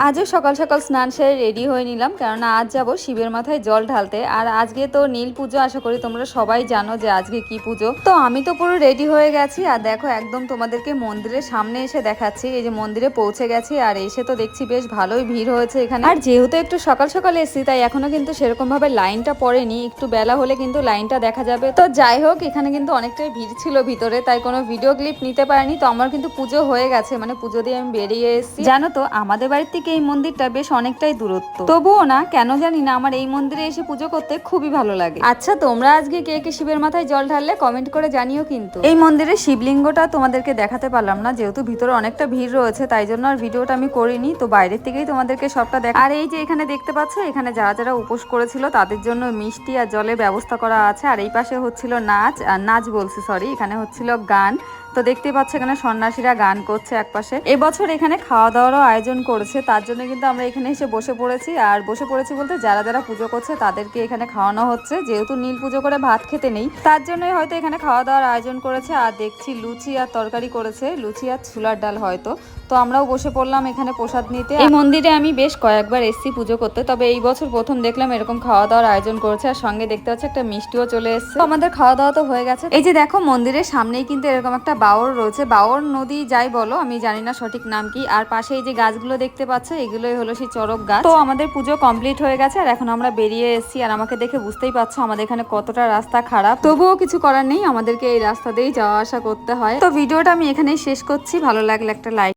আজও সকাল সকাল স্নান সেরে রেডি হয়ে নিলাম, কেননা আজ যাব শিবের মাথায় জল ঢালতে। আর আজকে তো নীল পুজো, আশা করি তোমরা সবাই জানো যে আজকে কি পুজো। তো আমি তো পুরো রেডি হয়ে গেছি, আর দেখো একদম তোমাদেরকে মন্দিরের সামনে এসে দেখাচ্ছি। এই যে মন্দিরে পৌঁছে গেছি, আর এসে তো দেখছি বেশ ভালোই ভিড় হয়েছে এখানে। আর যেহেতু একটু সকাল সকাল এসেছি, তাই এখনো কিন্তু সেরকম ভাবে লাইনটা পড়েনি, একটু বেলা হলে কিন্তু লাইনটা দেখা যাবে। তো যাই হোক, এখানে কিন্তু অনেকটাই ভিড় ছিল ভিতরে, তাই কোনো ভিডিও ক্লিপ নিতে পারিনি। তো আমার কিন্তু পুজো হয়ে গেছে, মানে পুজো দিয়ে আমি বেরিয়ে এসেছি। জানো তো আমাদের বাড়ির থেকে এই মন্দিরটা বেশ অনেকটাই দূরত্ব, তবুও না কেন জানি না আমার এই মন্দিরে এসে পুজো করতে খুবই ভালো লাগে। আচ্ছা, তোমরা আজকে কে কে শিবের মাথায় জল ঢাললে কমেন্ট করে জানিও। কিন্তু এই মন্দিরের শিবলিঙ্গটা তোমাদেরকে দেখাতে পারলাম না, যেহেতু ভিতরে অনেকটা ভিড় রয়েছে, তাই জন্য আর ভিডিওটা আমি করিনি। তো বাইরের থেকেই তোমাদেরকে সবটা দেখা। আর এই যে এখানে দেখতে পাচ্ছ, এখানে যারা যারা উপোস করেছিল তাদের জন্য মিষ্টি আর জলের ব্যবস্থা করা আছে। আর এই পাশে হচ্ছিল নাচ বলছি, সরি, এখানে হচ্ছিল গান। তো দেখতে পাচ্ছ এখানে সন্ন্যাসীরা গান করছে একপাশে। এবছর এখানে খাওয়া দাওয়ারও আয়োজন করেছে, তার জন্য কিন্তু আমরা এখানে এসে বসে পড়েছি। আর বসে পড়েছি বলতে যারা যারা পুজো করছে তাদেরকে এখানে খাওয়ানো হচ্ছে। যেহেতু নীল পুজো করে ভাত খেতে নেই, তার জন্যই হয়তো এখানে খাওয়া দাওয়ার আয়োজন করেছে। আর দেখছি লুচি আর তরকারি করেছে, লুচি আর ছোলার ডাল হয়তো। তো আমরাও বসে পড়লাম এখানে প্রসাদ নিতে। এই মন্দিরে আমি বেশ কয়েকবার এসেছি পুজো করতে, তবে এই বছর প্রথম দেখলাম এরকম খাওয়া দাওয়ার আয়োজন করেছে। আর সঙ্গে দেখতে পাচ্ছি একটা মিষ্টিও চলে এসেছে। আমাদের খাওয়া দাওয়া তো হয়ে গেছে। এই যে দেখো মন্দিরের সামনেই কিন্তু এরকম একটা বাওর রয়েছে, বাওর নদী যাই বলো, আমি জানি না সঠিক নাম কি। আর পাশে এই যে গাছগুলো দেখতে পাচ্ছ, এগুলোই হলো সেই চড়ক গাছ। তো আমাদের পুজো কমপ্লিট হয়ে গেছে, আর এখন আমরা বেরিয়ে এসেছি। আর আমাকে দেখে বুঝতেই পারছো আমাদের এখানে কতটা রাস্তা খারাপ, তবুও কিছু করার নেই, আমাদেরকে এই রাস্তা দিয়েই যাওয়া আসা করতে হয়। তো ভিডিওটা আমি এখানেই শেষ করছি। ভালো লাগলে একটা লাইক